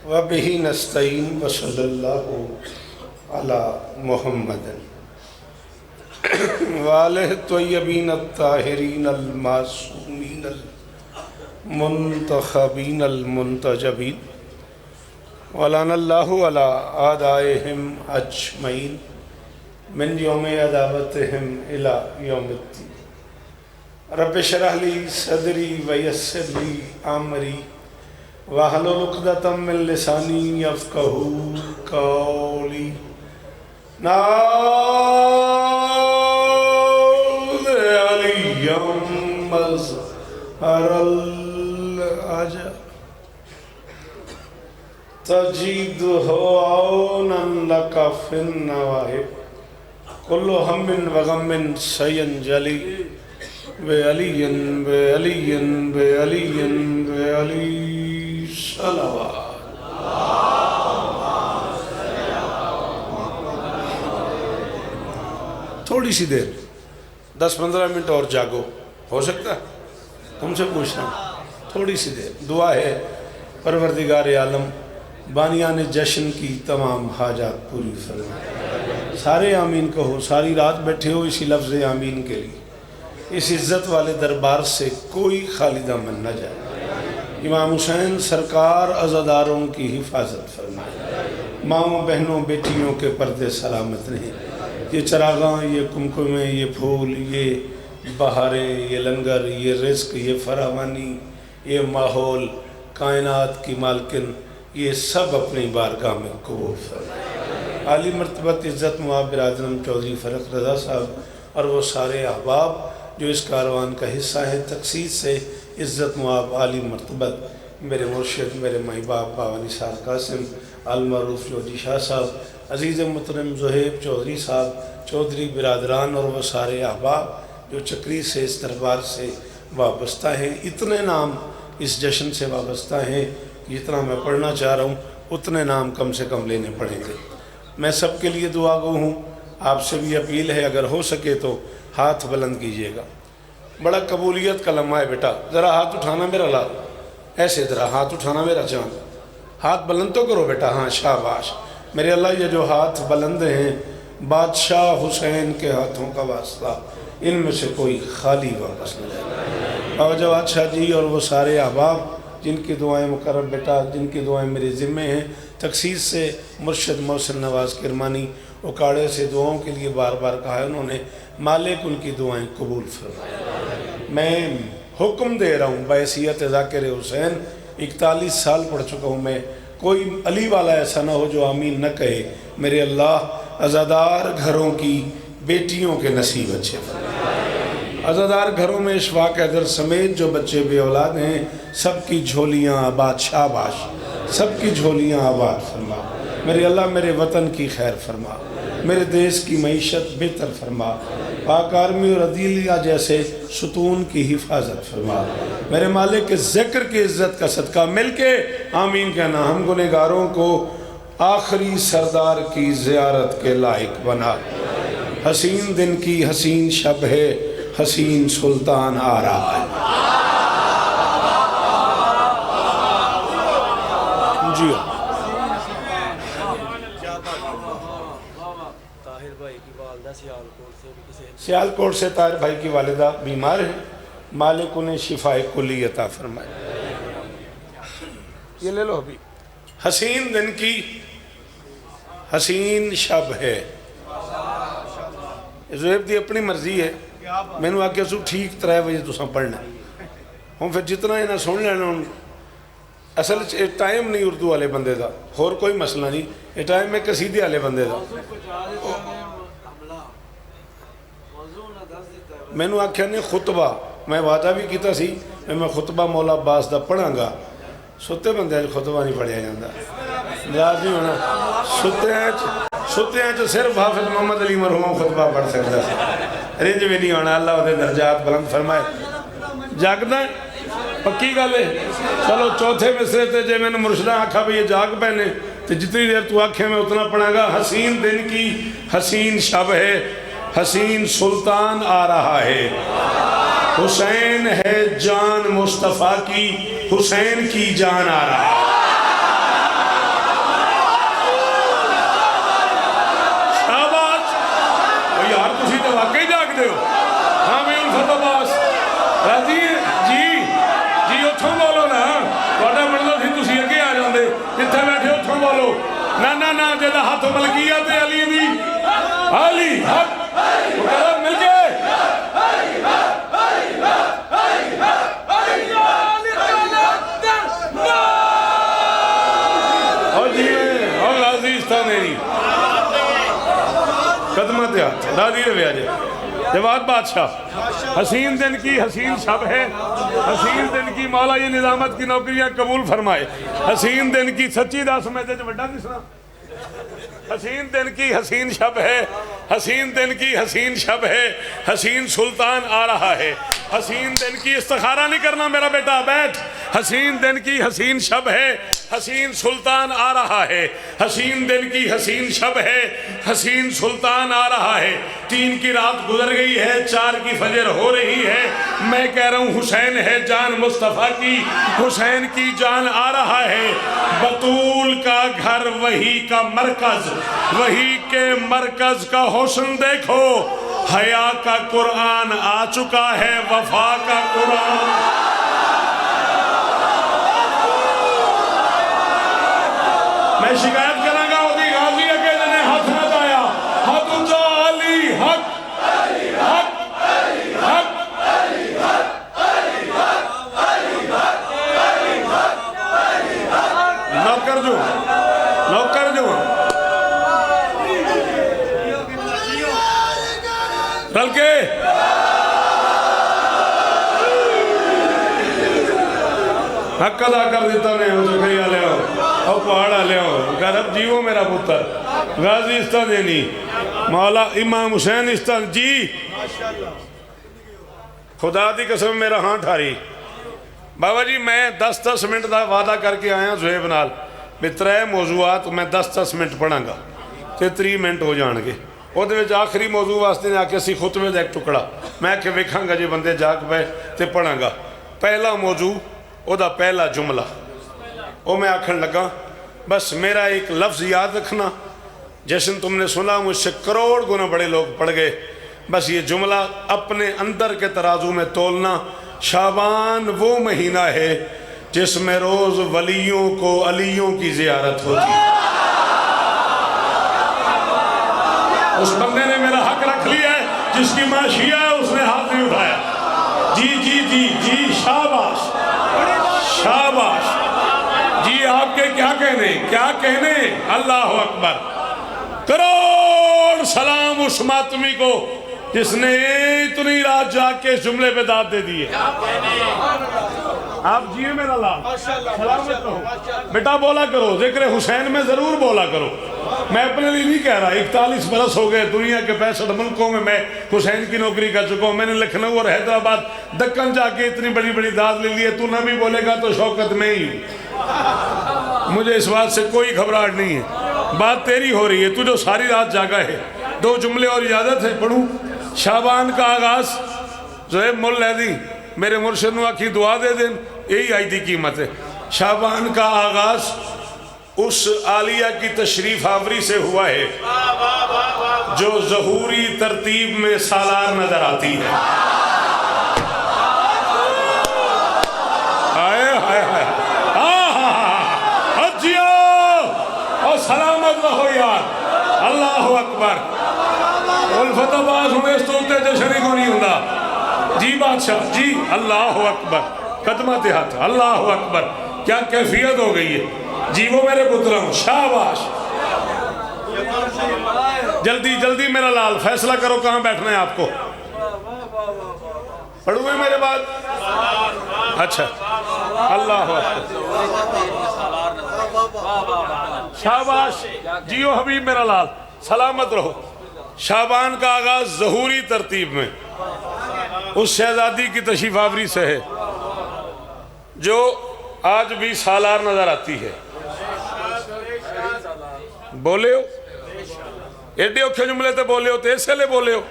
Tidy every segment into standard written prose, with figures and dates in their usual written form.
व बिही नस्तईन व सल्लल्लाहु अला मुहम्मद व आलिहि त्वय्यबीन अत्ताहिरीन अल मासूमीन अल मुंतखबीन अल मुंतजबीन व लअनल्लाहु अला आदाइहिम अजमईन मिन यौम अदावतिहिम इला यौमिद्दीन। रब्बि इश्रह ली सदरी व यस्सिर ली अमरी वहलुल उक़दतम मिन लिसानी यफ़क़हू क़ौली। नाद अलिय्यम मज़हरल अजब तजीदुहु औनन लका फिन नवाहिब कुल्लु हम्मिन व गम्मिन सयंजली वे अलियन वे अलियन वे अलियन वे अली सलावत। थोड़ी सी देर 10-15 मिनट और जागो, हो सकता तुमसे पूछना। थोड़ी सी देर दुआ है परवरदिगार आलम बानियान जश्न की तमाम हाजात पूरी फरमाए। सारे आमीन कहो। सारी रात बैठे हो इसी लफ्ज़ आमीन के लिए। इस इज़्ज़त वाले दरबार से कोई खाली दामन न जाए। इमाम हुसैन सरकार अज़ादारों की हिफाजत फरमाए। माओं बहनों बेटियों के पर्दे सलामत रहें। ये चरागां, ये कुमकुमें, ये फूल, ये बहारें, ये लंगर, ये रिज़्क़, ये फरावानी, ये माहौल, कायनात की मालकिन, ये सब अपनी बारगाह में कबूल फरमाए। आली मर्तबत इज़्ज़त मुआब बिरादरम चौधरी फ़रख रज़ा साहब और वो सारे अहबाब जो इस कारवान का हिस्सा है। तखसीस से इज़्ज़त मुआब आली मर्तबत मेरे मुर्शिद, मेरे माई बाप बाबा निसार कासिम अलमरूफ जोजी शाह साहब, अज़ीज़ मुहतरम ज़ुहैब चौधरी साहब, चौधरी बिरादरान और वह सारे अहबाब जो चक्री से इस दरबार से वाबस्ता हैं। इतने नाम इस जश्न से वाबस्ता हैं, जितना मैं पढ़ना चाह रहा हूँ उतने नाम कम से कम लेने पड़ेंगे। मैं सबके लिए दुआ गो हूँ। आपसे भी अपील है, अगर हो सके तो हाथ बुलंद कीजिएगा। बड़ा कबूलियत का लम्हा है बेटा। ज़रा हाथ उठाना मेरा लाल, ऐसे ज़रा हाथ उठाना मेरा जान। हाथ बुलंद तो करो बेटा। हाँ शाबाश। मेरे अल्लाह ये जो हाथ बुलंद हैं बादशाह हुसैन के हाथों का वास्ता, इनमें से कोई खाली वापस न जाए। बाबा जवाद शाह जी और वो सारे अहबाब जिनकी दुआएं मुकर्रब बेटा, जिनकी दुआएं मेरे ज़िम्मे हैं। तखसीस से मुर्शिद मोहसिन नवाज़ किरमानी उकाड़े से दुआओं के लिए बार बार कहा है उन्होंने। मालिक उनकी दुआएं कबूल फरमाए। मैं हुक्म दे रहा हूँ बैसियत ज़ाकिर हुसैन, 41 साल पढ़ चुका हूँ मैं। कोई अली वाला ऐसा ना हो जो आमीन न कहे। मेरे अल्लाह अज़ादार घरों की बेटियों के नसीब अच्छे फरमाए। अज़ादार घरों में इशफाक़ हैदर समेत जो बच्चे बे औलाद हैं सबकी झोलियाँ आबाद, शाबाश, सबकी झोलियाँ आबाद फरमा। मेरे अल्लाह मेरे वतन की खैर फरमा, मेरे देश की मईशत बेहतर फरमा। पाक आर्मी और अदीलिया जैसे सुतून की हिफाजत फरमा। मेरे मालिक के ज़िक्र की इज़्ज़त का सदका मिल के आमीन कहना। हम गुनहगारों को आखिरी सरदार की ज़ियारत के लायक बना। हसीन दिन की हसीन शब है, हसीन सुल्तान आ रहा है। जी सियालकोट से ताहिर भाई की वालिदा बीमार है। मालिक उन्हें शिफाए कुल्ली अता फरमाए। ये ले लो अभी। हसीन दिन की हसीन शब है। ज़ुहैब दी अपनी मर्जी है। मैनू आख्या सू ठीक 3 बजे तुसां पढ़ना हूँ। फिर जितना इन्हें सुन लेना हूँ। असल टाइम नहीं उर्दू वाले बंदे का, होर कोई मसला नहीं। ये टाइम है कसीदे वाले बंदे का। मैनू आख्या ने खुतबा, मैं वादा भी किया सी मैं खुतबा मौला अब्बास का पढ़ांगा। सुते बंदे खुतबा नहीं पढ़िया जाता, याद नहीं होना। सुत्तियां सिर्फ हाफिज मोहम्मद अली मरहूम खुतबा पढ़ सकता है। रिंज भी नहीं होना। अल्लाह उहदे दर्जात बुलंद फरमाए। जागदा पक्की गल है। चलो चौथे मिसरे ते जे मैंने मुर्शदा आखा भी ये जाग पैने तो जितनी देर तू आखे मैं उतना पढ़ागा। हसीन दिन की हसीन शब है, हसीन सुल्तान आ रहा है। हुसैन है जान मुस्तफ़ा की, हुसैन की जान आ रहा है। ना ना ना जेदा हाथ मलकियत अली दी अली हक मिल गए कदम दादी रवे अजे जवाब बादशाह हसीन दिन की हसीन शब है, हसीन दिन की मौला ये निजामत की नौकरियां कबूल फरमाए। हसीन दिन की सच्ची दस मैं बड़ा दिसना हसीन दिन की हसीन शब है, हसीन दिन की हसीन शब है, हसीन सुल्तान आ रहा है। हसीन दिन की इस्तिखारा नहीं करना मेरा बेटा बैठ। हसीन दिन की हसीन शब है, हसीन सुल्तान आ रहा है। हसीन दिन की हसीन शब है, हसीन सुल्तान आ रहा है। 3 की रात गुजर गई है, 4 की फजर हो रही है। मैं कह रहा हूँ हुसैन है जान मुस्तफ़ा की, हुसैन की जान आ रहा है। बतूल का घर वही का मरकज, वही के मरकज का हुस्न देखो। हया का कुरान आ चुका है, वफा का कुरान। मैं शिकायत करांगा होगी गाजी अगे जने हाथ मत आया हाथ ऊंचा अली हक हक हक नौकर जो रल के हक अदा कर दिता ने पहाड़ा लिया गरब जीवो मेरा पुत्र गाजी इस्ता देनी मौला इमाम हुसैन इस्ता जी खुदा दी कसम मेरा हाँ ठारी बाबा जी मैं 10-10 मिनट का वादा करके आया जुएब नाल भी 3 मौजूआत मैं 10-10 मिनट पढ़ांगा तो 30 मिनट हो जाएंगे। वो आखिरी मौजू वास्ते ने आके असी खुतबे का एक टुकड़ा मैं आके वेखांगा जे बंदे जाग पे तो पढ़ांगा। पहला मौजू ओदा पहला जुमला वो मैं आखन लगा बस मेरा एक लफ्ज़ याद रखना, जैसे तुमने सुना मुझसे करोड़ गुना बड़े लोग पढ़ गए। बस ये जुमला अपने अंदर के तराजू में तोलना। शाबान वो महीना है जिसमें रोज़ वलियों को अलियों की ज़ियारत होती है। उस बंदे ने मेरा हक रख लिया है, जिसकी माँ शिया है उसने हाथ नहीं उठाया। जी जी जी जी शाबाश शाबाश जी। आपके क्या कहने अल्लाह अकबर। करोड़ सलाम उस मातमी को जिसने इतनी रात जाके जुमले पे दाद दे दी है। आप जिए मेरा लाल सलामत रहो बेटा। बोला करो जिक्र हुसैन में जरूर बोला करो। मैं अपने लिए नहीं कह रहा, 41 बरस हो गए दुनिया के 65 मुल्कों में मैं हुसैन की नौकरी कर चुका हूँ। मैंने लखनऊ और हैदराबाद दक्कन जाके इतनी बड़ी बड़ी दाद ले ली है। तू ना भी बोलेगा तो शौकत में ही हूँ, मुझे इस बात से कोई घबराहट नहीं है। बात तेरी हो रही है, तू जो सारी रात जागा है। 2 जुमले और इजाज़त है पढ़ूँ। शाबान का आगाज़ ज़ुएब मुल है दी मेरे मुर्शिद नू आखी दुआ दे देन, यही आई दी कीमत है। शाबान का आगाज़ उस आलिया की तशरीफ आवरी से हुआ है जो ज़हूरी तरतीब में सालार नजर आती है। हाय हाय हाय हजियो और सलामत रहो यार। अल्लाह अकबर। उल्फताबाज हुए इस तो उत्ते जश्न को नहीं होता जी बादशाह जी। अल्लाह अकबर। कदमा ते हाथ अल्लाह अकबर। क्या कैफियत हो गई है जी। वो मेरे पुत्रों शाबाश। जल्दी जल्दी मेरा लाल फैसला करो कहाँ बैठना है आपको। पढ़ोगे मेरे बाद? अच्छा अल्लाह शाबाश जियो हबीब मेरा लाल सलामत रहो। शाबान का आगाज ज़हूरी तरतीब में उस शहजादी की तशरीफ आवरी से है जो आज भी सालार नजर आती है। बोले हो एडे औखे जुमले तो बोले हो तो इसलिए बोले हो।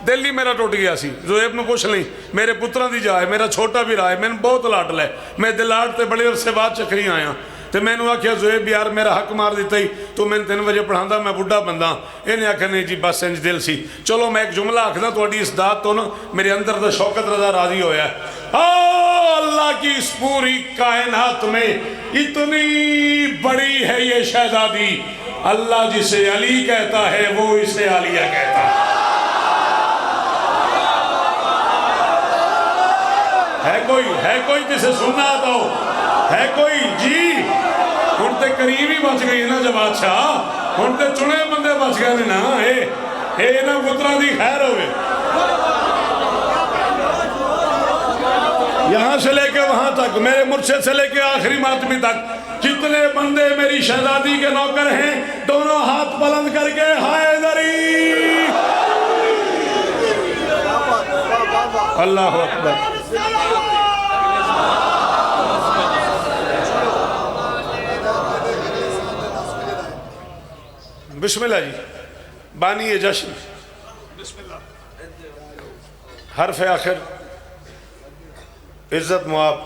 दिल ही मेरा टुट गया सी। ज़ुएब में कुछ नहीं, मेरे पुत्रों की जा है, मेरा छोटा भी रहा है, मैंने बहुत लाडला है। मैं दिलाट से बड़े अरसे बाद चकरी आया तो मैंने आख्या ज़ुएब यार मेरा हक मार दिता ही, तो मैं 3 बजे पढ़ाता, मैं बुढ़ा बंदा। इन्हें आख्या नहीं जी बस इंज दिल सी। चलो मैं एक जुमला आखना, थोड़ी इस दात तो ना मेरे अंदर तो शौकत रजा राजी होया। अल्लाह की इस पूरी कायनात में इतनी बड़ी है ये शहजादी, अल्लाह जिसे अली कहता है वो इसे आलिया कहता है कोई जिसे सुनना आता हो, है कोई जी? हुण ते करीब ही बच गई ना जब बादशाह, हुण ते चुने बंदे बच गए ना। ये ना पुत्रा दी खैर होवे। यहाँ से लेके वहां तक, मेरे मुर्शिद से लेके आखिरी मातमी तक जितने बंदे मेरी शहजादी के नौकर हैं, दोनों हाथ बुलंद करके हैदरी। अल्लाह अकबर। बिस्मिल्लाह जी। बानी ये जश्न हरफ आखिर इज़्ज़त मुआब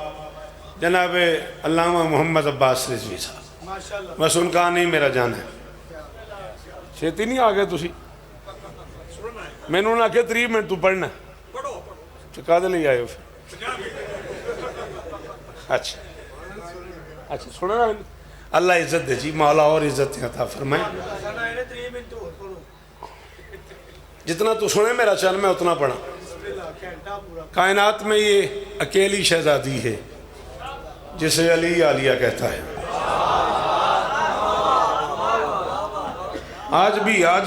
जनाब अल्लामा मोहम्मद अब्बास रिजवी साहब, बस उनका नहीं मेरा जाना है। छेती नहीं आ गए तुसी? मैनू ना आखे 3 मिनट तू पढ़ना तो कादे लिए आए हो फिर? अच्छा सुनना। अल्लाह इज्जत दे जी, मौला और इज्जत अता फरमाए। जितना तू सुने मेरा चल, मैं उतना पढ़ा। कायनात में ये अकेली शहजादी है जिसे अली आलिया कहता है। आज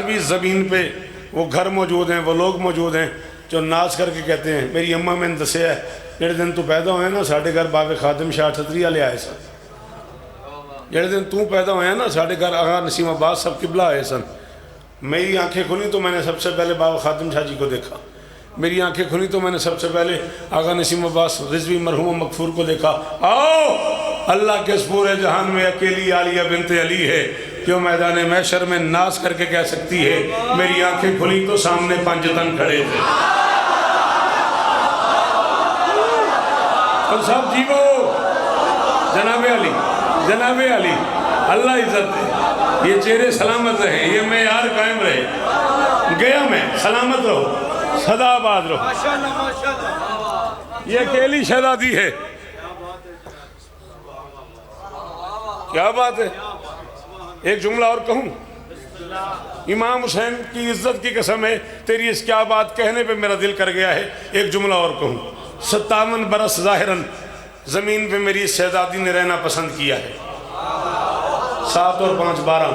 भी ज़मीन पे वो घर मौजूद हैं, वो लोग मौजूद हैं जो नाच करके कहते हैं। मेरी अम्मा मैंने दसिया है, जेड़े दिन तू पैदा होया ना साढ़े घर बाबे खादिम शाह छतरी वाले आए सन। जेड़े दिन तू पैदा होया ना साढ़े घर आगा नसीम अब्बास सब किबला आए सन। मेरी आंखें खुली तो मैंने सबसे पहले बाबा खादिम शाह जी को देखा। मेरी आंखें खुली तो मैंने सबसे पहले आगा नसीम अब्बास रिजवी मरहूम मगफूर को देखा। आओ अल्लाह के इस पूरे जहान में अकेली आलिया बिनते अली है जो मैदान महशर में नाच करके कह सकती है मेरी आंखें खुली तो सामने 5 तन खड़े थे। और सब जीवो जनाबे अली अल्लाह इज्जत दे, ये चेहरे सलामत रहे, ये मेयार कायम रहे। गया मैं, सलामत रहो, सदा आबाद रहो। ये अकेली शहजादी है। क्या बात है। एक जुमला और कहूँ, इमाम हुसैन की इज्जत की कसम है, तेरी इस क्या बात कहने पे मेरा दिल कर गया है। एक जुमला और कहूँ, 57 बरस ज़ाहिरन ज़मीन पे मेरी शहजादी ने रहना पसंद किया है। 7 और 5 12।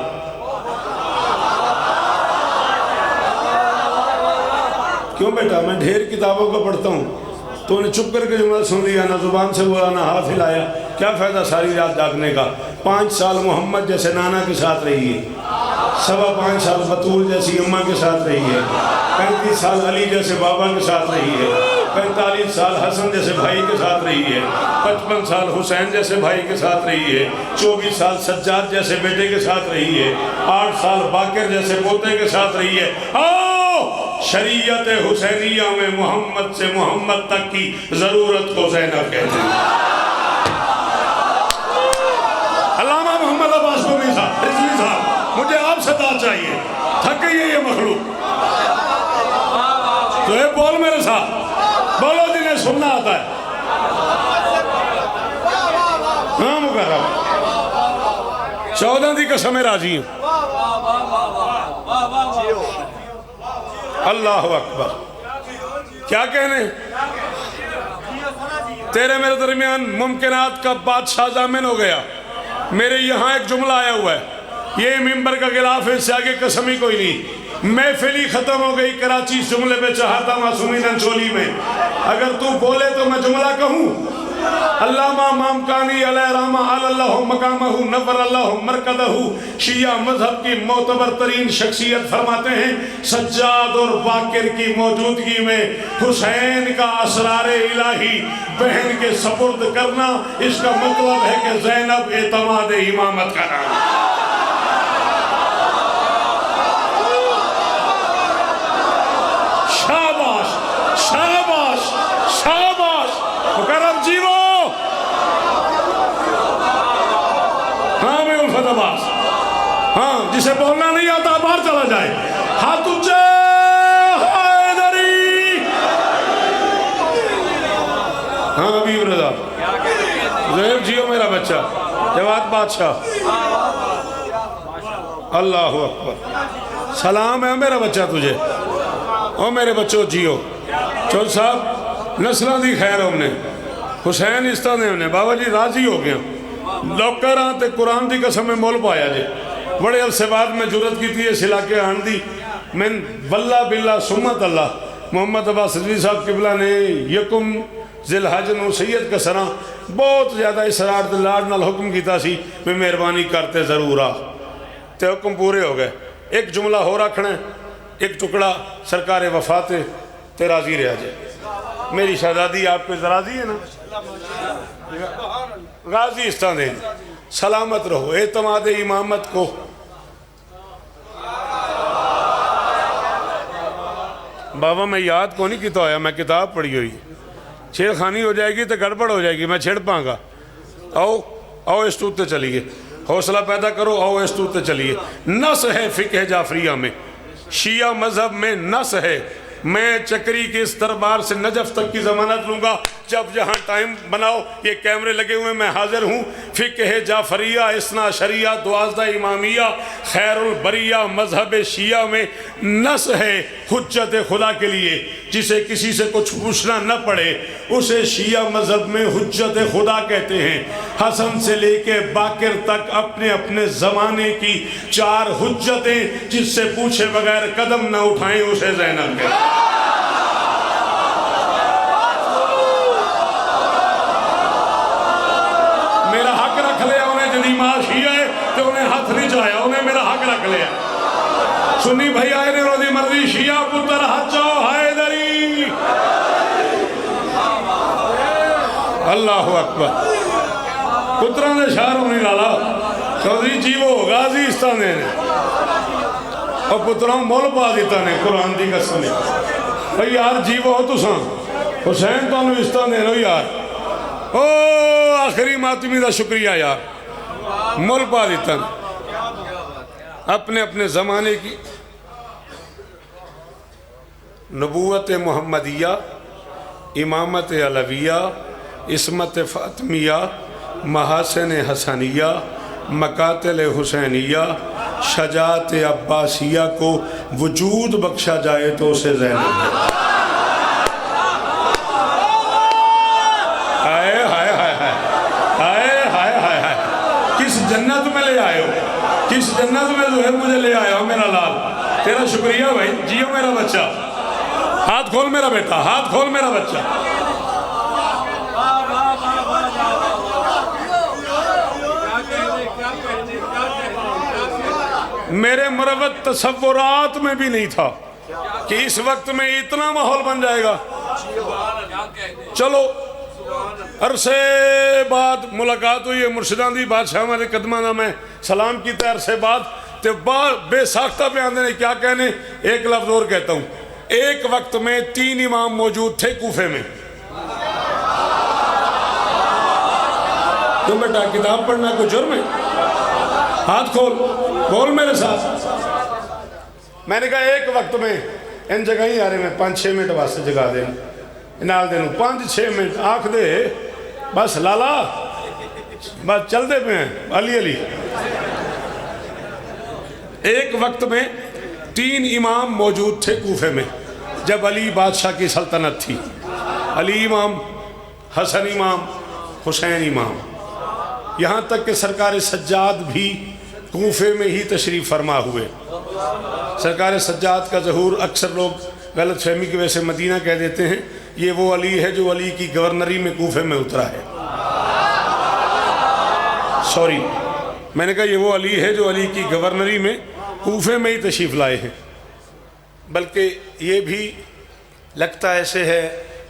क्यों बेटा, मैं ढेर किताबों को पढ़ता हूँ, तो उन्हें चुप करके जुमला सुन लिया, ना जुबान से बोला ना हाथ हिलाया, क्या फ़ायदा सारी रात जागने का। 5 साल मोहम्मद जैसे नाना के साथ रही है, 5.25 साल बतूल जैसी अम्मा के साथ रही है, 35 साल अली जैसे बाबा के साथ रही है, 45 साल हसन जैसे भाई के साथ रही है, 55 साल हुसैन जैसे भाई के साथ रही है, 24 साल सज्जाद जैसे बेटे के साथ रही है, 8 साल बाकर जैसे पोते के साथ रही है। आओ शरीयत हुसैनिया में मोहम्मद से मोहम्मद तक की जरूरत को ज़ैनब कहते हैं। अल्लामा मोहम्मद अब्बास गोमी साहब, रिजवी साहब, मुझे आपसे दाद चाहिए, थक गई है ये मखलूक। तो ये बोल मेरे साथ, बोलो जिन्हें सुनना आता है। हाँ मुकर्रम, 14 की कसम राजी हूँ। अल्लाह अकबर। क्या कहने, तेरे मेरे दरमियान मुमकिनात का बादशाह जामिन हो गया। मेरे यहाँ एक जुमला आया हुआ है, ये मिंबर का गिलाफ है, इससे आगे कसम ही कोई नहीं। महफिल ही खत्म हो गई कराची इस जुमले पे चाहता मासूमी नंचोली में। अगर तू बोले तो मैं जुमला कहूँ। अल्लामा मामकानी अलैहिर्रहमा अल्लाहु मकामहु नव्वर अल्लाहु मरकदहु शिया मजहब की मोतबर तरीन शख्सियत फरमाते हैं, सज्जाद और बाकिर की मौजूदगी में हुसैन का असरार इलाही बहन के सपुर्द करना, इसका मतलब है कि ज़ैनब एतमाद इमामत का नाम। शाबाश शाबाश शाबाश, मुकर्रम जीवो। हाँ, जिसे बोलना नहीं आता बाहर चला जाए। हाथ ऊंचे, हैदरी। हाँ अभी रजा ज़ोहैब जियो मेरा बच्चा, जवाद बादशाह, अल्लाह अकबर। सलाम है मेरा बच्चा तुझे, ओ मेरे बच्चों जियो। चौधरी साहब नस्लों की खैर हमने हुसैन इस तरह ने बाबा जी राजी हो गया। लोकर हाँ तो कुरान की कसम में मुल पाया जे, बड़े अरसे बाद मैं जुरत की थी इस इलाके आन दी। मैं वल्ला बिल्ला सुम्मत अल्लाह मोहम्मद अब्बास रिजवी साहब किबला ने यकुम जिलहज नूं सैयद कसरा बहुत ज़्यादा इसरार ते लाड नाल हुक्म किया सी मैं मेहरबानी करते ज़रूर आ, तो हुक्म पूरे हो गए। एक जुमला हो रखना, एक टुकड़ा सरकार वफात ते राजी रहा जे। मेरी शहजादी आप पे राजी है ना, गाजी इस तरह दे सलामत रहो, एतमाद इमामत को। बाबा मैं याद को नहीं किया होया, मैं किताब पढ़ी हुई। छेड़खानी हो जाएगी तो गड़बड़ हो जाएगी, मैं छेड़ पाऊंगा। आओ आओ इस तूत चलिए, हौसला पैदा करो, आओ इस तूत चलिए। नस है फ़िक़्ह जाफरिया में, शिया मजहब में नस है। मैं चक्री के इस दरबार से नजफ तक की जमानत लूँगा, जब जहाँ टाइम बनाओ, ये कैमरे लगे हुए मैं हाजिर हूँ। फ़िक़्ह जाफरिया, इस्ना शरिया, दुआज़दा इमामिया, खैरुल बरिया मजहब शिया में नस है हुज्जत खुदा के लिए। जिसे किसी से कुछ पूछना न पड़े उसे शिया मजहब में हुज्जत खुदा कहते हैं। हसन से लेके बाकिर तक अपने अपने ज़माने की 4 हुज्जतें, जिससे पूछे बगैर कदम न उठाएं उसे ज़ैनब कहते हैं। मेरा हक रख लिया उन्हें, जदी माशी है तो उन्हें हाथ नहीं चाया, उन्हें मेरा हक रख लिया। सुन्नी भाई आए ने उन्होंने मर्जी, शिया पुत्र हाथ चाओ हैदरी, अल्लाह अकबर। पुत्रों ने शहर होने लाला चौधरी जीवो गाजी इस तरह ने और पुत्रों मुल पा दिता ने कुरान की कसम ने। भाई यार जीवो तुसा हुसैन तुम इस तरह दे लो यार, ओ आखिरी मातमी का शुक्रिया यार, मुल पा दिता अपने अपने ज़माने की। नबूवत मुहम्मदिया, इमामत अलविया, इसमत फ़ातिमिया, महासन हसनिया, मकातिल हुसैनिया, शजात अब्बासिया को वजूद बख्शा जाए तो उसे ज़ैनब। किस जन्नत में ले आए हो, किस जन्नत में जो है मुझे ले आया हो मेरा लाल। तेरा शुक्रिया भाई, जियो मेरा बच्चा। हाथ खोल मेरा बेटा, हाथ खोल मेरा बच्चा। मेरे मुरवत तसव्वुरात में भी नहीं था कि इस वक्त में इतना माहौल बन जाएगा। चलो अरसे बाद मुलाकात हुई है, मुर्शिदां दी बादशाह हमारे कदमा ना मैं सलाम किया अरसे बाद, तो बेसाख्ता पे आंदे ने क्या कहने। एक लफ्ज और कहता हूँ, एक वक्त में 3 इमाम मौजूद थे कूफे में। तुम बेटा किताब पढ़ना कोई जुर्म है? हाथ खोल, बोल मेरे साथ। मैंने कहा एक वक्त में इन जगह ही आ रहे मैं 5-6 मिनट वास्ते जगा दे नाल दे 5-6 मिनट आख दे बस लाला, बस चलते पे हैं अली अली। एक वक्त में 3 इमाम मौजूद थे कूफे में जब अली बादशाह की सल्तनत थी। अली इमाम, हसन इमाम, हुसैन इमाम, यहाँ तक कि सरकार सज्जाद भी कूफे में ही तशरीफ़ फरमा हुए। सरकार सज्जाद का ज़हूर अक्सर लोग गलत फहमी की वजह से मदीना कह देते हैं, ये वो अली है जो अली की गवर्नरी में कूफे में उतरा है। सॉरी, मैंने कहा ये वो अली है जो अली की गवर्नरी में कूफे में ही तशरीफ़ लाए हैं। बल्कि ये भी लगता ऐसे है,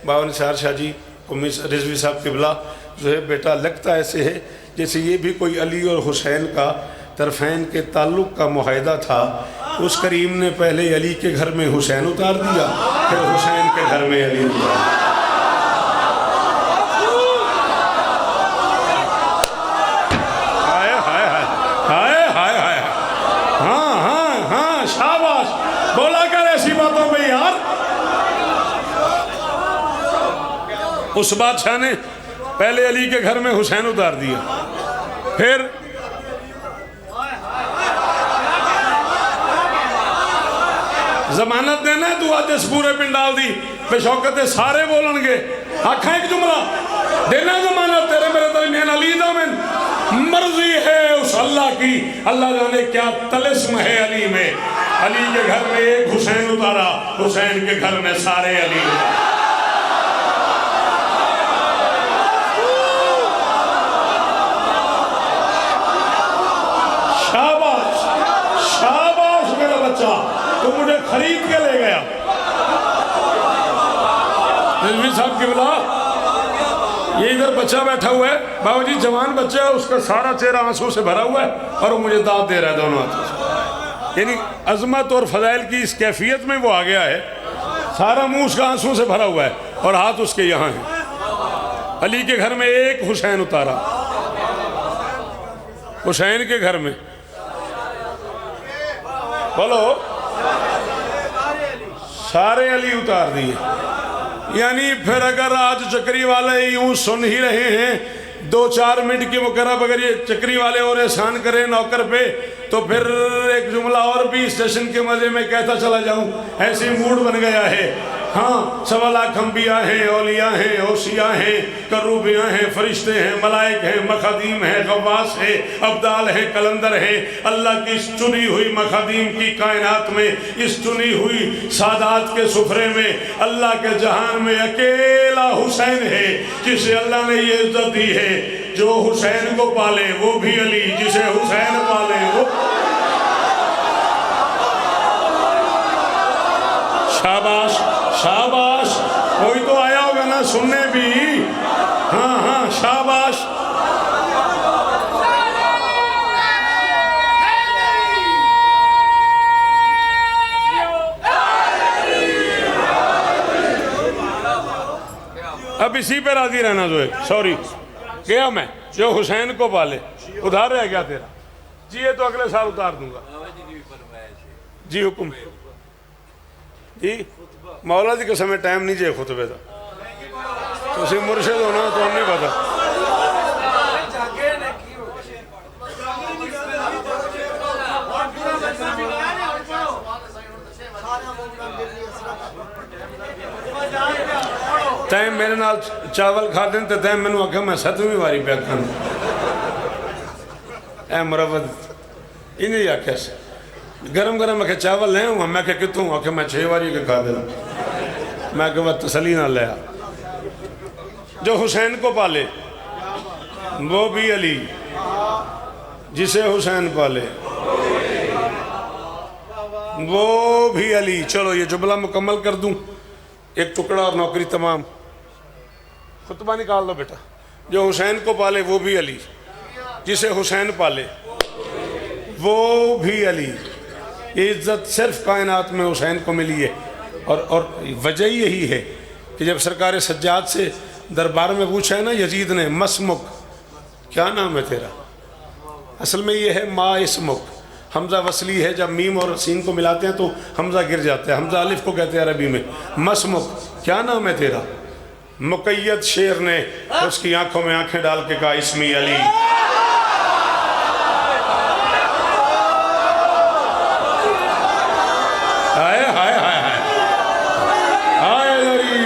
बाबा निसार शाह जी रिजवी साहब किबला जो है बेटा, लगता ऐसे है जैसे ये भी कोई अली और हुसैन का तरफैन के ताल्लुक़ का मुआहदा था। उस करीम ने पहले अली के घर में हुसैन उतार दिया, फिर हुसैन के घर में अली उतार दिया। शाबाश, बोला कर ऐसी बातों पे यार। उस बादशाह ने पहले अली के घर में हुसैन उतार दिया, फिर जमानत देना तू आज इस पूरे पिंड डाल दी बेशौकत सारे बोलणगे आखा एक जुमला देना जमानत तेरे मेरे दरमियान अली दामन मर्जी है उस अल्लाह की, अल्लाह जाने क्या तलिस्म है अली में। अली के घर में एक हुसैन उतारा, हुसैन के घर में सारे अली उतारा। शाबाश शाबाश मेरा बच्चा, तू मुझे खरीद के ले गया। रिजवी साहब की बुला, ये इधर बच्चा बैठा हुआ है, बाबूजी जवान बच्चा है, उसका सारा चेहरा आंसू से भरा हुआ है और वो मुझे दाद दे रहा है दोनों हाथों से। यानी अजमत और फजाइल की इस कैफियत में वो आ गया है, सारा मुंह उसका आंसू से भरा हुआ है और हाथ उसके यहाँ है। अली के घर में एक हुसैन उतारा, हुसैन के घर में बोलो सारे अली उतार दिए। यानी फिर अगर आज चक्री वाले यूं सुन ही रहे हैं 2-4 मिनट की मुकर्रब, अगर ये चक्री वाले और एहसान करें नौकर पे, तो फिर एक जुमला और भी स्टेशन के मजे में कहता चला जाऊं, ऐसे मूड बन गया है। हाँ, 1.25 लाख अंबिया हैं, औलिया हैं, औसिया हैं, करूबियाँ हैं, फरिश्ते हैं, मलाइक हैं, मखादीम हैं, गवास है, अब्दाल हैं, कलंदर हैं। अल्लाह की इस चुनी हुई मखादीम की कायनात में, इस चुनी हुई सादात के सुफरे में, अल्लाह के जहान में अकेला हुसैन है जिसे अल्लाह ने ये इज्जत दी है। जो हुसैन को पाले वो भी अली, जिसे हुसैन पाले वो। शाबाश शाबाश, कोई तो आया होगा ना सुनने भी। हाँ हाँ शाबाश। अब इसी पे राजी रहना जो है, सॉरी गया मैं, जो हुसैन को पाले उधार रह गया तेरा जी, ये तो अगले साल उतार दूंगा जी। हुक्म जी, मौला जी के समय टाइम नहीं जे खुतबे का, तुम मुर्शिद होना तो नहीं पता। तैं मेरे नाल चावल खा दें तो तैं मैनू आख्या मैं 7वीं वारी पे खाना, ऐ मुरवत इन्हें आख्या गरम गरम आखे चावल ले आऊँ, मैं कितों आखे मैं 6 वारी के खा देना। मैं कहा तसली ना लिया। जो हुसैन को पाले वो भी अली, जिसे हुसैन पाले वो भी अली। चलो ये जुमला मुकम्मल कर दूं, एक टुकड़ा और नौकरी तमाम। खुतबा निकाल दो बेटा। जो हुसैन को पाले वो भी अली, जिसे हुसैन पाले वो भी अली। ये इज्जत सिर्फ कायनात में हुसैन को मिली है। और वजह यही है कि जब सरकार सज्जाद से दरबार में पूछा है ना यजीद ने, मसमुक क्या नाम है तेरा, असल में ये है मा इसमुक। हमज़ा वसली है, जब मीम और सीन को मिलाते हैं तो हमज़ा गिर जाता है। हमज़ा अलिफ को कहते हैं अरबी में। मसमुक क्या नाम है तेरा। मुक़य्यद शेर ने उसकी आंखों में आंखें डाल के कहा इसमी अली। हाय हाय हाय हाय अली,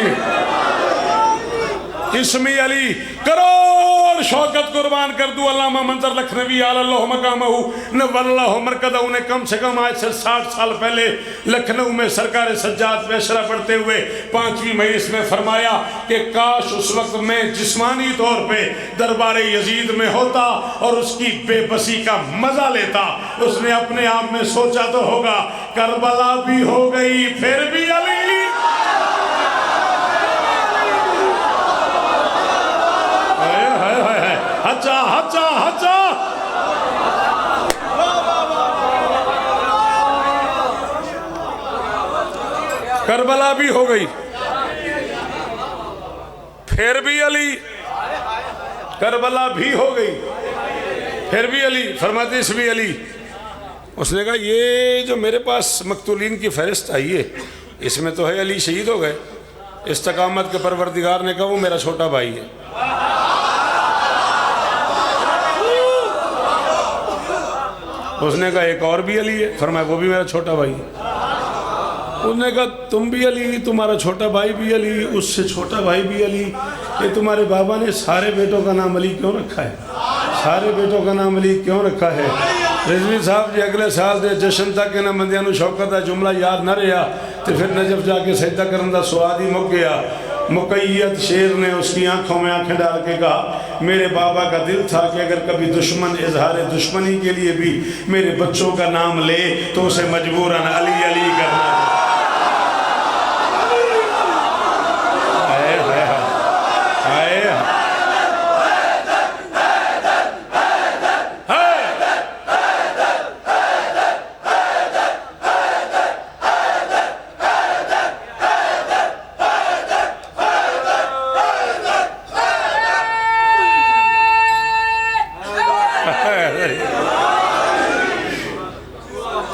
इसमी अली। करोड़ शौकत कुर्बान कर दूं अल्लामा मंजर लखनवी अल्लाह मकामहू नव्वरल्लाहु मरकदहू ने कम से कम आज से 60 साल पहले लखनऊ में सरकार सज्जाद पेशरा पढ़ते हुए 5वीं मईस में फरमाया कि काश उस वक्त मैं जिस्मानी तौर पे दरबार यजीद में होता और उसकी बेबसी का मजा लेता। उसने अपने आप में सोचा तो होगा करबला भी हो गई फिर भी अली। हचा हचा हचा। करबला भी हो गई फिर भी अली। करबला भी हो गई फिर भी अली। फरमाते इसमें अली। उसने कहा ये जो मेरे पास मकतूलीन की फहरिस्त आई है इसमें तो है अली शहीद हो गए। इस्तकामत के परवरदिगार ने कहा वो मेरा छोटा भाई है। उसने कहा एक और भी अली है, फरमाया वो भी मेरा छोटा भाई है। उसने कहा तुम भी अली, तुम्हारा छोटा भाई भी अली, उससे छोटा भाई भी अली, ये तुम्हारे बाबा ने सारे बेटों का नाम अली क्यों रखा है? सारे बेटों का नाम अली क्यों रखा है? रिजवी साहब जी अगले साल दे जश्न तक इन्होंने बंदियां नूं शौकत का जुमला याद न रहा तो फिर नजफ जाके सजदा करने का स्वाद ही मुक गया। मुकैयत शेर ने उसकी आंखों में आंखें डाल के कहा मेरे बाबा का दिल था कि अगर कभी दुश्मन इजहार दुश्मनी के लिए भी मेरे बच्चों का नाम ले तो उसे मजबूरन अली अली करना।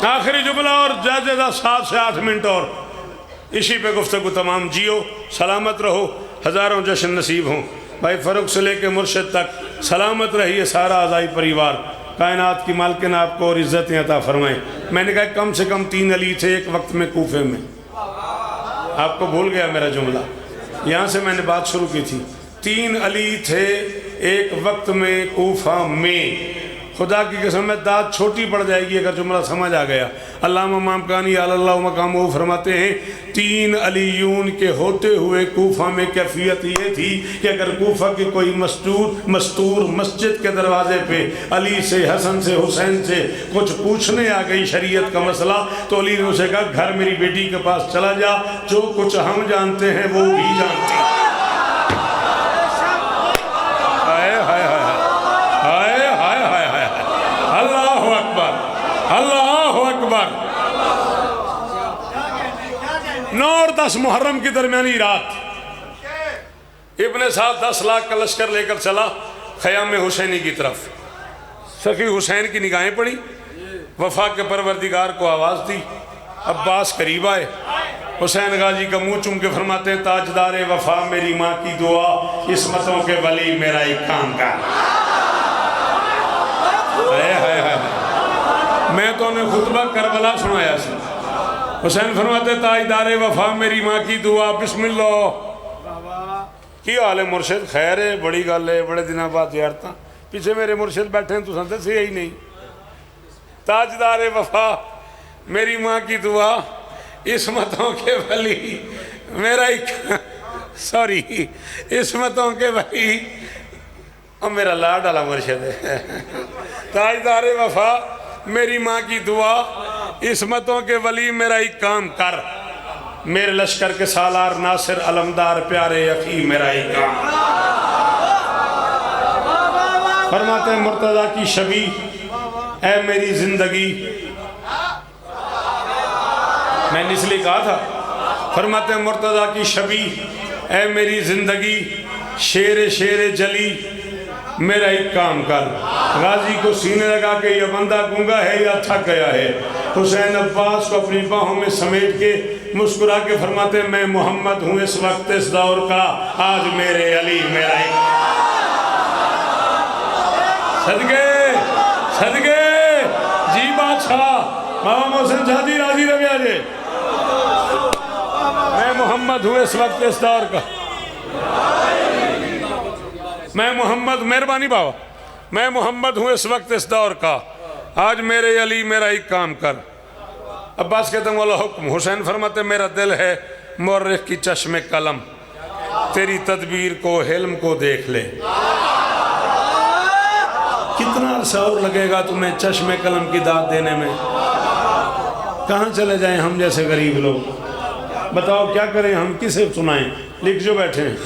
आखिरी जुमला और ज़्यादा 7 से 8 मिनट और इसी पे गुफ्तगू तमाम। जियो सलामत रहो, हज़ारों जश्न नसीब हों। भाई फ़रूक से लेके मुर्शिद तक सलामत रहिए सारा आज़ाई परिवार। कायनात की मालकिन आपको और इज़्ज़तें अता फरमाएँ। मैंने कहा कम से कम 3 अली थे एक वक्त में कूफे में। आपको भूल गया मेरा जुमला, यहाँ से मैंने बात शुरू की थी। 3 अली थे एक वक्त में कूफा में। खुदा की कसम में दाद छोटी पड़ जाएगी अगर जुमला समझ आ गया। अल्लामा मामकानी अल्लाह मकाम फरमाते हैं 3 अलीयून के होते हुए कूफा में कैफियत ये थी कि अगर कूफा की कोई मस्तूर मस्जिद के दरवाजे पे अली से हसन से हुसैन से कुछ पूछने आ गई शरीयत का मसला तो अली ने उसे कहा घर मेरी बेटी के पास चला जा, जो कुछ हम जानते हैं वो भी जानती है। अल्लाह अकबर। 9 और 10 मुहर्रम की दरमियानी रात इब्ने साहब 10 लाख का लश्कर लेकर चला ख़याम हुसैनी की तरफ। सखी हुसैन की निगाहें पड़ी, वफा के परवरदिगार को आवाज़ दी, अब्बास करीब आए। हुसैन गाजी का मुंह चूम के फरमाते हैं ताजदार वफा मेरी माँ की दुआ, इस्मतों के वली मेरा एक काम का। मैं तो उन्हें खुतबा करबला सुनाया सी। हुसैन फरमाते ताजदार वफा मेरी माँ की दुआ, बिस्मिल्लाह। की हाल है मुर्शिद? खैर है, बड़ी गल है, बड़े दिनों बाद ज़ियारतां। पीछे मेरे मुर्शिद बैठे हैं, तुसां दस्सिया ही नहीं। ताजदार वफा मेरी माँ की दुआ, इस्मतों के वली मेरा एक सॉरी इस्मतों के वली और मेरा लाड वाला मुर्शिद है। ताजदार वफा मेरी माँ की दुआ, इस्मतों के वली मेरा एक काम कर, मेरे लश्कर के सालार नासिर अलमदार प्यारे अखी मेरा एक काम। फरमाते हैं मुर्तज़ा की शबी ऐ मेरी जिंदगी, मैंने इसलिए कहा था। फरमाते हैं मुर्तज़ा की शबी ऐ मेरी जिंदगी, शेर शेर जली मेरा एक काम कर। गाजी को सीने लगा के यह बंदा गूंगा है या थक गया है। हुसैन अब्बास को अपनी बाहों में समेट के मुस्कुरा के फरमाते मैं मोहम्मद हूँ इस वक्त इस दौर का, आज मेरे अली मेरा एक। सदके सदके जी बादशाह बाबा मोहसिन शादी राजी रहे आजे। मैं मोहम्मद हूँ इस वक्त इस दौर का, मैं मोहम्मद, मेहरबानी बाबा, मैं मोहम्मद हूँ इस वक्त इस दौर का, आज मेरे अली मेरा एक काम कर। अब्बास कहते हैं वाला हुक्म। हुसैन फरमाते मेरा दिल है मुर्रिख की चश्मे कलम, तेरी तदबीर को हिल्म को देख ले। कितना अरसा और लगेगा तुम्हें चश्मे कलम की दाद देने में? कहाँ चले जाएं हम जैसे गरीब लोग? बताओ क्या करें हम, किसे सुनाएं? लिख जो बैठे हैं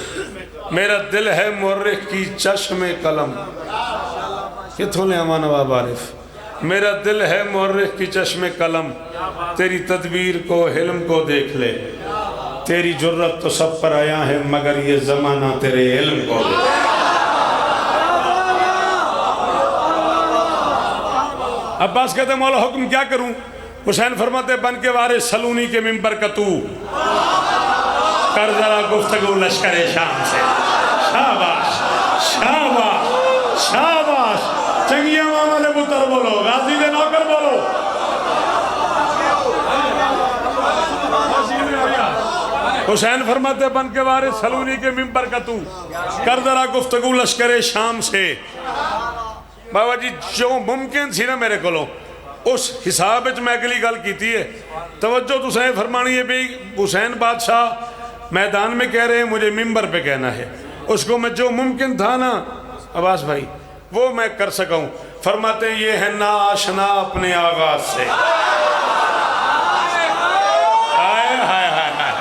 मेरा दिल है मुर्रिख की चश्मे कलम, किथों ले अमा नवाब आरिफ। मेरा दिल है मुर्रिख की चश्मे कलम, तेरी तदबीर को हिल्म को देख ले। तेरी जुर्रत तो सब पर आया है मगर ये जमाना तेरे इल्म को दे। अब्बास कहते मौला हुक्म क्या करूं? हुसैन फरमाते बन के वारिस सलूनी के मिंबर का तू कर जरा गुफ्तगू लश्कर शाम से। शाबाश शाबाश शाबाश, चंगिया मामा ने पुत्र बोलो, गाजी दे नौकर बोलो। हुसैन फरमाते बन के वारिस सलूनी के मिंबर का तू कर जरा गुफ्तगू लश्कर शाम से। बाबा जी जो मुमकिन सी ना मेरे को उस हिसाब मैं अगली गल की है। तवज्जो तुसें फरमानी है भी हुसैन बादशाह मैदान में कह रहे हैं, मुझे मिंबर पे कहना है। उसको मैं जो मुमकिन था ना अब्बास भाई वो मैं कर सका हूँ। फरमाते ये है ना आशना अपने आगाज से। हाय हाय हाय हाय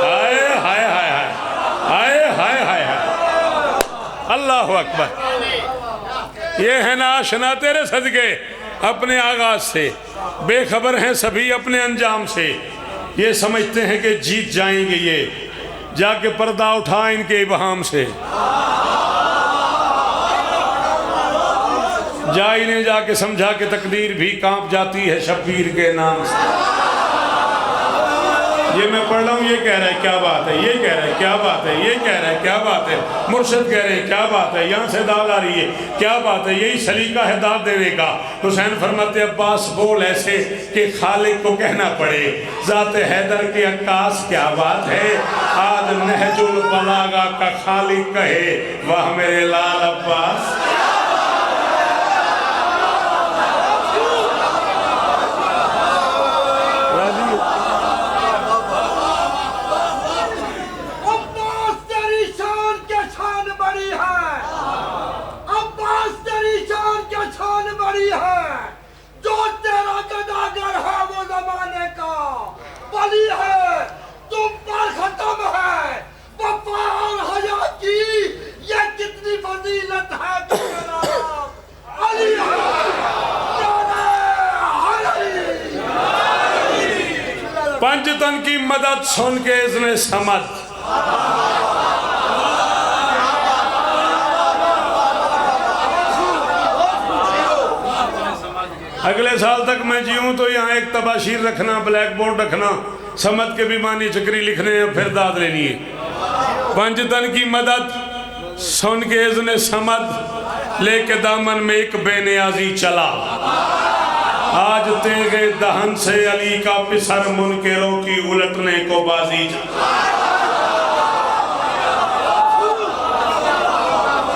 हाय हाय हाय हाय हाय हाय, अल्लाह अकबर। ये है ना आशना तेरे सदके अपने आगाज से, बेखबर हैं सभी अपने अंजाम से। ये समझते हैं कि जीत जाएंगे, ये जाके पर्दा उठा इनके इबहाम से। जा इन्हें जाके समझा कि तकदीर भी कांप जाती है शब्बीर के नाम से। ये मैं पढ़ रहा हूँ, ये कह रहा है क्या बात है, ये कह रहा है क्या बात है, ये कह रहा है क्या बात है, मुर्शिद कह रहे हैं क्या बात है, यहाँ से दाद आ रही है क्या बात है। यही सलीका है दाद देने का। हुसैन फरमाते अब्बास बोल ऐसे कि खालिक को कहना पड़े, ज़ाते हैदर के अक्कास क्या बात है। आज नहजुल बलागा का खालिक कहे वाह मेरे लाल अब्बास। जो तेरा गदागर है वो जमाने का बली है, तुम पर खत्म है वफा और हया की। ये कितनी फजीलत है कि तेरा नाम अली है। पंचतन की मदद सुन के इसने समझ। अगले साल तक मैं जीऊँ तो यहाँ एक तबाशीर रखना, ब्लैक बोर्ड रखना, समझ के भी मानी चक्री लिखने हैं, फिर दाद लेनी है। पंचतन की मदद सुन के इसने समझ लेके दामन में एक बेनियाजी चला। आज तेरे दहन से अली का पिसर मुनकरों की उलटने को बाजी।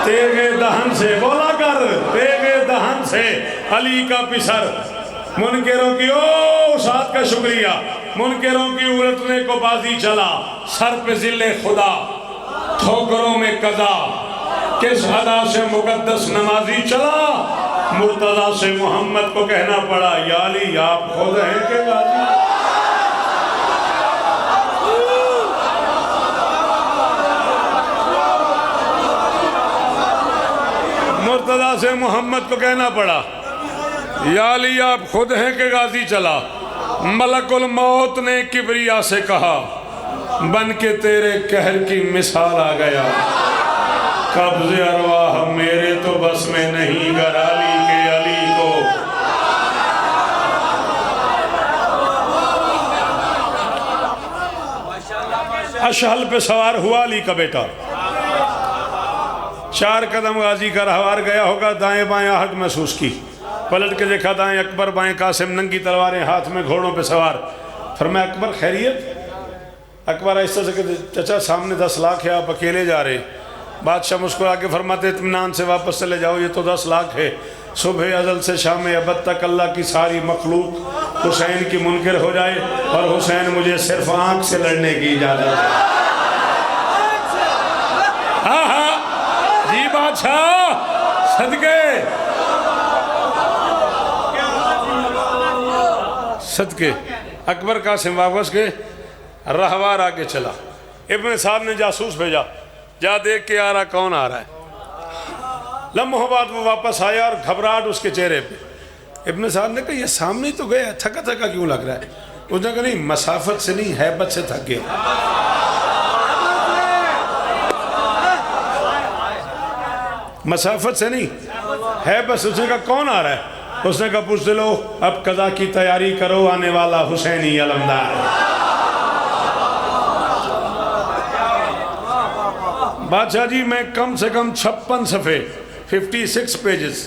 तेरे दहन से बोला कर, तेरे दहन से अली का पिसर मुनकरों की, ओ साथ का शुक्रिया, मुनकरों की उलटने को बाजी चला। सर पे जिले खुदा ठोकरों में कदा, किस अदा से मुकद्दस नमाजी चला। मुर्तजा से मोहम्मद को कहना पड़ा या अली आप खुद हैं के गाजी। मुर्तजा से मोहम्मद को कहना पड़ा या अली आप खुद हैं के गाजी चला। मलकुल मौत ने किबरिया से कहा बन के तेरे कहर की मिसाल आ गया। कब्ज़े अरवाह मेरे तो बस में नहीं, गराली के अली को। अशहल पे सवार हुआ अली का बेटा, 4 कदम गाजी का रहवार गया होगा, दाएं बाएं आहट महसूस की, पलट के देखा दाएं अकबर बाएं कासिम, नंगी तलवारें हाथ में, घोड़ों पे सवार। फरमाया अकबर खैरियत? अकबर ऐसा से कहते चचा सामने 10 लाख है, आप अकेले जा रहे। बादशाह मुस्कुरा के फरमाते इत्मीनान से वापस चले जाओ, ये तो 10 लाख है। सुबह अजल से शाम अबद तक अल्लाह की सारी मखलूक हुसैन की मुनकर हो जाए और हुसैन मुझे सिर्फ आँख से लड़ने की इजाज़त है। हाँ हाँ जी बादशाह सदके सदके। अकबर कासिम वापस के रहवार आगे चला। इब्न साहब ने जासूस भेजा, जा देख के आ रहा कौन आ रहा है। लम्हों बाद वो वापस आया और घबराहट उसके चेहरे पे। इब्न साहब ने कहा ये सामने तो गया, थका थका क्यों लग रहा है? उसने कहा नहीं मसाफत से नहीं हैबत से थक गया। मसाफत से नहीं हैबत से। उसने कहा कौन आ रहा है? उसने कहा पूछ लो, अब कदा की तैयारी करो, आने वाला हुसैनी अलमदार। बादशाह जी मैं कम से कम 56 सफ़े 56 पेजेस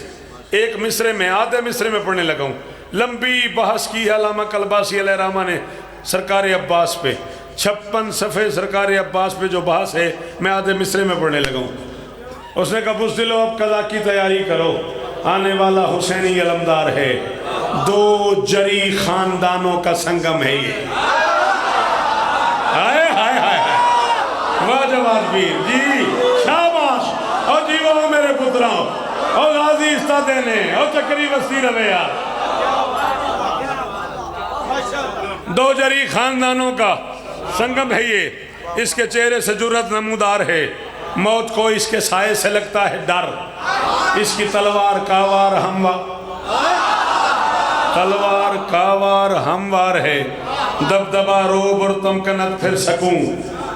एक मिसरे में, आधे मिसरे में पढ़ने लगा हूँ। लंबी बहस की है अल्लामा कलबासी अलैहिर्रहमा ने सरकार अब्बास पे, 56 सफ़े सरकार अब्बास पे जो बहस है मैं आधे मिसरे में पढ़ने लगा हूँ। उसने कहा बुज़ दिलो अब कदा की तैयारी करो, आने वाला हुसैनी अलमदार है। 2 जरी खानदानों का संगम है ये। हाय हाय हाय वाह जवाबीर जी, शाबाश। और जीवो मेरे पुत्रों, और गाजी इस्ता देने और चक्री वस्ती रवे यार। 2 जरी खानदानों का संगम है ये। इसके चेहरे से जुर्रत नमूदार है, मौत को इसके साए से लगता है डर। इसकी तलवार कावार हमवार है, दबदबा रोब और तमकनत फिर सकूं,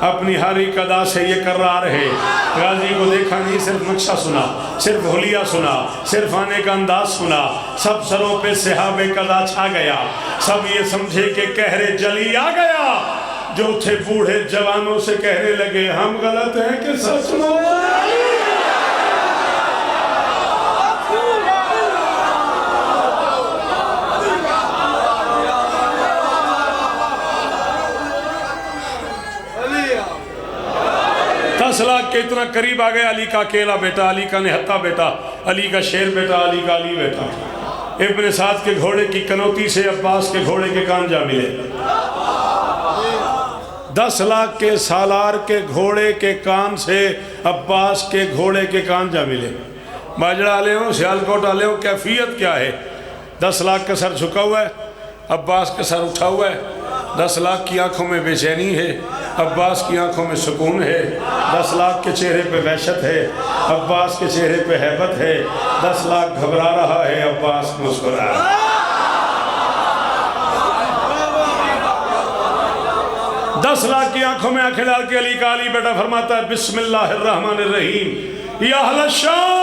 अपनी हारी कदा से ये कर्रार है। गाजी को देखा नहीं, सिर्फ नक्शा सुना, सिर्फ हुलिया सुना, सिर्फ आने का अंदाज सुना। सब सरों पे सिहाबे कदा छा गया, सब ये समझे कि कहरे जली आ गया। जो थे बूढ़े जवानों से कहने लगे हम गलत हैं कि सच में। दस लाख के इतना करीब आ गए। अली का अकेला बेटा, अली का निहत्ता बेटा, अली का शेर बेटा, अली का अली बेटा। इब्न साद के घोड़े की कनौती से अब्बास के घोड़े के कान जा मिले। 10 लाख के सालार के घोड़े के कान से अब्बास के घोड़े के कान जा मिले। बाजरा आले हो, सियालकोट आले हो, कैफियत क्या है? 10 लाख का सर झुका हुआ है, अब्बास का सर उठा हुआ है। 10 लाख की आंखों में बेचैनी है, अब्बास की आंखों में सुकून है। 10 लाख के चेहरे पे वहशत है, अब्बास के चेहरे पे हैबत है। 10 लाख घबरा रहा है, अब्बास मुस्कुरा रहा है। 10 लाख की आंखों में आंखें डाल के अली का अली बेटा फरमाता है बिस्मिल्लाहिर्रहमानिर्रहीम, या अहल शाम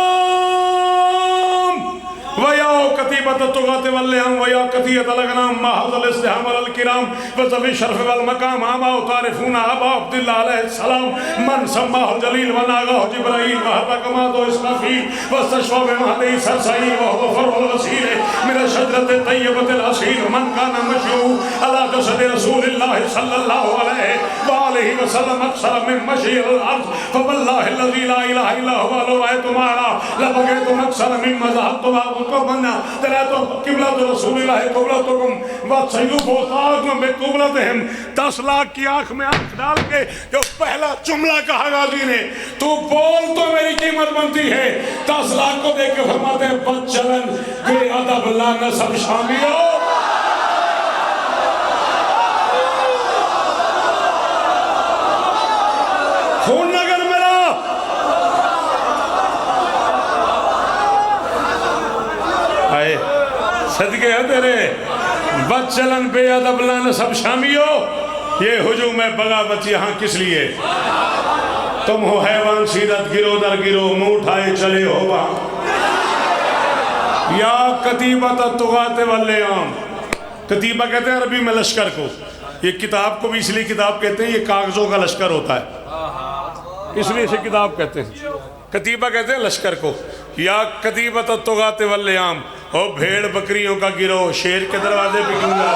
वया कतीबत तुगात वल्लहम वया कतियत लगनाम महल इस्तिहाम अल किराम वज़फी शरफ वल मकाम आमा तारिफूना अबा अब्दुल्लाह अलैहि सलाम मन सम्माहु जलील व नागाहु जिब्राइल व हतकमा तो इसराफील वस्तशवा बिमहदी सरसाई व हुवा फरउल वसील मिन शजरत तय्यबत असील मन काना मशू अला जसद रसूलिल्लाह सल्लल्लाहु अलैहि व आलिहि वसल्लम अक्सर मिन मशील अर्ज फवल्लाहि अल्लज़ी ला इलाहा इल्ला हुवा लो तुम्हारा लबगैतुम अक्सर मिन मज़हब को बनना तेरा तो किबला तो रसूलुल्लाह क़िबला तो तुम व सय्यु बोताकुम बे क़िबलतहम। 10 लाख की आंख में आंख डाल के जो पहला जुमला कहा गाजी ने, तू बोल तो मेरी कीमत बनती है। 10 लाख को देख के फरमाते हैं बदचलन बेअदब लानत सब शामिल हो। खून नगर मेरा आए सदके है तेरे, बदचलन बेअदब लानत सब शामिल हो। ये हुजूम है बगावत यहाँ किस लिए? तुम हो हैवान सीरत गिरो दर गिरो, मुंह उठाए चले हो वहाँ। या कतीबत तुगाते वल्ले आम, कतीबा कहते हैं अरबी में लश्कर को। ये किताब को भी इसलिए किताब कहते हैं, ये कागजों का लश्कर होता है, इसलिए इसे किताब कहते हैं। कतीबा कहते हैं लश्कर को। या कतीबत तुगाते वल्ले आम, ओ भेड़ बकरियों का गिरोह शेर के दरवाजे पे क्यों जा?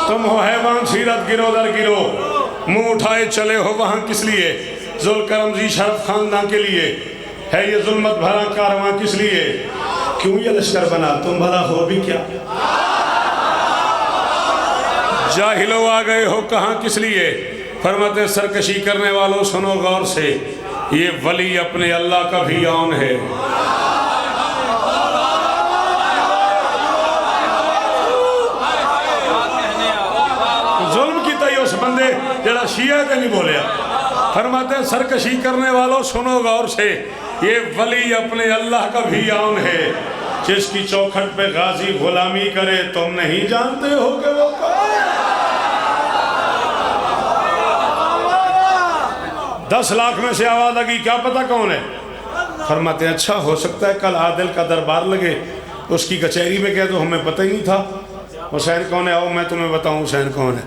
तुम हो हैवान सीरत गिरो दर गिरो, मुंह उठाए चले हो वहां किस लिए? जुल्करम जी शरफ खानदान के लिए है ये जुल्मत भरा कारवां किस लिए? क्यों ये लश्कर बना? तुम भला हो भी क्या? जाहिलो आ गए हो कहाँ किस लिए? फरमाते सरकशी करने वालों सुनो गौर से, ये वली अपने अल्लाह का भी आन है। जुल्म की तय उस बंदे जरा शिया के नहीं बोलिया। फरमाते सरकशी करने वालों सुनो गौर से, ये वली अपने अल्लाह का भी आन है। जिसकी चौखट पे गाजी गुलामी करे, तुम नहीं जानते हो कि वो कौन? 10 लाख में से आवाज लगी, क्या पता कौन है? फरमाते अच्छा हो सकता है कल आदिल का दरबार लगे, उसकी कचहरी में गया तो हमें पता ही नहीं था हुसैन कौन है। आओ मैं तुम्हें बताऊं हुसैन कौन है।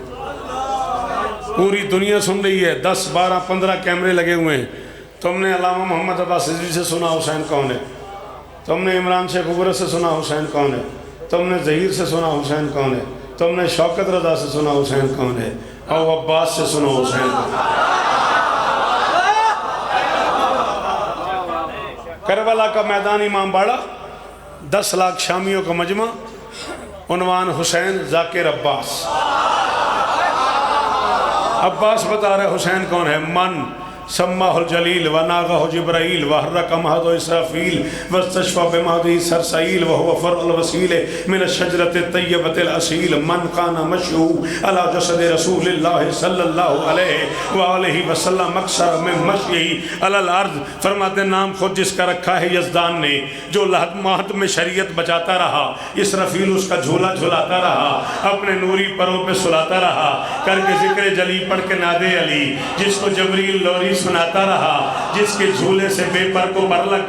पूरी दुनिया सुन रही है, 10 12 15 कैमरे लगे हुए हैं। तुमने अल्लामा मोहम्मद अब्बास रिजवी से सुना हुसैन कौन है, तुमने इमरान शेख उबरत से सुना हुसैन कौन है, तुमने जहीर से सुना हुसैन कौन है, तुमने शौकत रजा से सुना हुसैन कौन है, और अब्बास से सुना हुसैन कौन है। करबला का मैदान इमाम बाड़ा, 10 लाख शामियों का मजमा, उन्वान हुसैन जाकिर अब्बास। अब्बास बता रहे हुसैन कौन है। मन सम्माहुल जलील व नागाहु जिब्राइल व हर्रक महदु इसराफील वस्तशफा बिमहदी सरसाइल व हुवा फरउल वसील मिन अश-शजरत तय्यबतिल असील मन काना मशहू अला जसद रसूलिल्लाह सल्लल्लाहु अलैहि व आलिहि वसल्लम अक्सर में मशही अलल अर्ज। फरमाते नाम खुद जिसका रखा है यज़दान ने, जो लहद महद में शरीयत बचाता रहा, इसराफील उसका झूला झुलाता रहा, अपने नूरी परों पे सुलाता रहा, करके जिक्र जली पढ़ के नादे अली, जिसको जबरील लोरी सुनाता रहा, जिसके झूले से बेपर को पर लग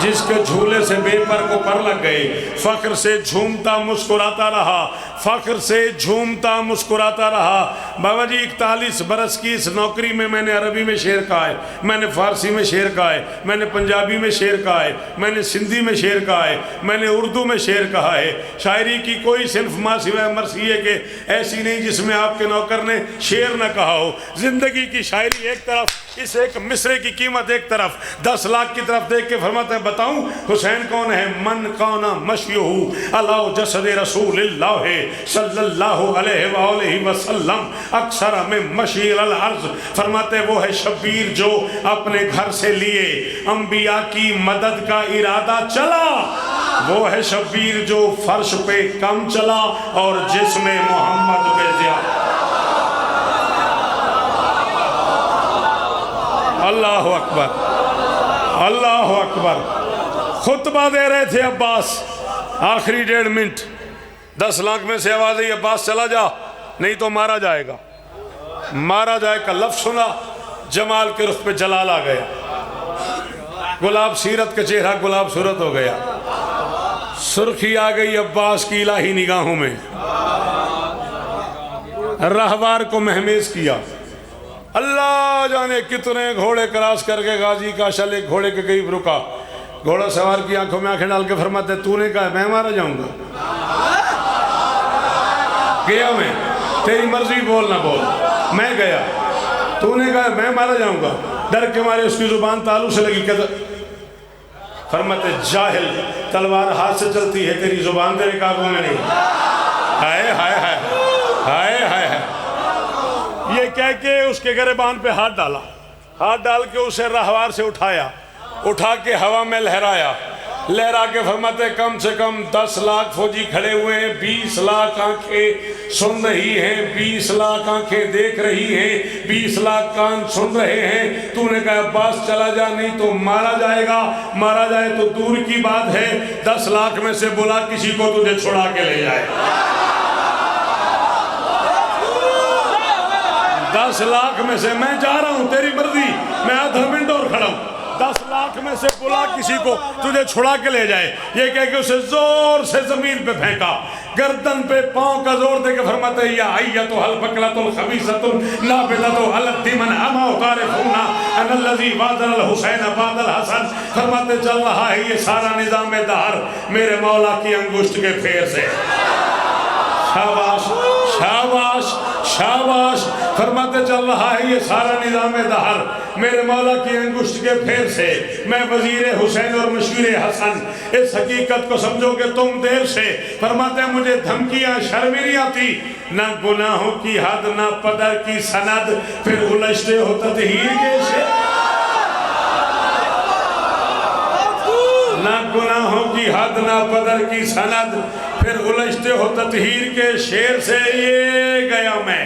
जिसके झूले से बेपर को पर लग गए, फख्र से झूमता मुस्कुराता रहा, फख्र से झूमता मुस्कुराता रहा। बाबा जी 41 बरस की इस नौकरी में मैंने अरबी में शेर कहा है, मैंने फारसी में शेर कहा है, मैंने पंजाबी में शेर कहा है, मैंने सिंधी में शेर कहा है, मैंने उर्दू में शेर कहा है। शायरी की कोई सिर्फ माँ सिवाय मरसिए के ऐसी नहीं जिसमें आपके नौकर ने शेर न कहा हो। जिंदगी की शायरी एक तरफ, इस एक मिसरे की कीमत एक तरफ, 10 लाख की तरफ देख के फरमाते हैं बताऊं हुसैन कौन है। मन काना मशयूहू अला जसद रसूलिल्लाह सल्लल्लाहु अलैहि वसल्लम अक्सर में मशील अल अर्ज। फरमाते वो है शब्बीर जो अपने घर से लिए अंबिया की मदद का इरादा चला, वो है शब्बीर जो फर्श पे कम चला और जिसमें मोहम्मद पे ज्यादा। अल्लाह अकबर, अल्लाह अकबर। खुतबा दे रहे थे अब्बास, आखिरी 1.5 मिनट, 10 लाख में से आवाज आई अब्बास चला जा नहीं तो मारा जाएगा, मारा जाए का लफ्ज सुना, जमाल के रुख पे जलाल आ गया, गुलाब सीरत का चेहरा गुलाब सूरत हो गया, सुर्खी आ गई अब्बास की इलाही निगाहों में। रहवार को महमेज किया, अल्लाह जाने कितने घोड़े क्रॉस करके गाजी का शल एक घोड़े के करीब रुका, घोड़ा सवार की आंखों में आंखें डाल के फरमाते तूने कहा मैं मारा जाऊंगा, गया मैं, तेरी मर्जी बोल ना बोल, मैं गया, तूने कहा मैं मारा जाऊंगा। डर के मारे उसकी जुबान तालू से लगी, फरमाते जाहिल तलवार हाथ से चलती है, तेरी जुबान तेरे काबू में नहीं। हाय हाय हाय हाय हाय हाय, ये कह के उसके गिरबान पे हाथ डाला, हाथ डाल के उसे रहवार से उठाया, उठा के हवा में लहराया, लहरा के फरमाते कम से कम 10 लाख फौजी खड़े हुए हैं, 20 लाख आंखें सुन रही हैं, 20 लाख आंखें देख रही हैं, 20 लाख कान सुन रहे हैं। तूने कहा अब्बास चला जा नहीं तो मारा जाएगा, मारा जाए तो दूर की बात है, 10 लाख में से बुला किसी को तुझे छुड़ा के ले जाए। 10 लाख में से मैं जा रहा हूं, तेरी मर्जी, मैं आधा मिनट और खड़ा हूं, 10 लाख में से बुला किसी को तुझे छुड़ा के ले जाए। ये कह के उसे जोर से जमीन पे फेंका, गर्दन पे पांव का जोर देके फरमाते या अय्यतु हल बकलतुल खबीसतुल नाबिततु अलती मन अमा तारिफुना अनल्लजी वादल हुसैन बादल हसन। फरमाते चल रहा है ये सारा निजाम दहर मेरे मौला की अंगुष्ठ के फेर से। शाबाश शाबाश शाबाश। फरमाते चल रहा है ये सारा निजाम दहर मेरे मौला की अंगुष्ठ के फेर से। मैं वजीर हुसैन और मशहूर हसन, इस हकीकत को समझोगे तुम देर से। फरमाते मुझे धमकियां शर्म नहीं आती, ना गुनाहों की हद ना पदर की सनद, फिर उलझते हो तदहीर के से। ना गुनाहों की हद ना पदर की सनद, फिर उलझते हो तदहीर के शेर से। ये गया मैं,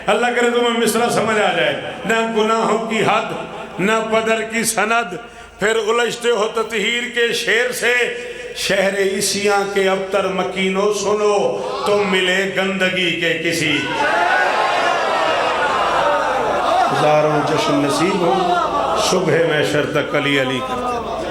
अल्लाह करे तुम्हें मिसरा समझ आ जाए। ना गुनाहों की हद ना पदर की सनद, फिर उलझते हो तदहीर के शेर से। शहर इसिया के अबतर मकीनो सुनो, तुम मिले गंदगी के किसी। हजारों जश्न नसीब हो सुबह में शर तक अली अली करते रहो।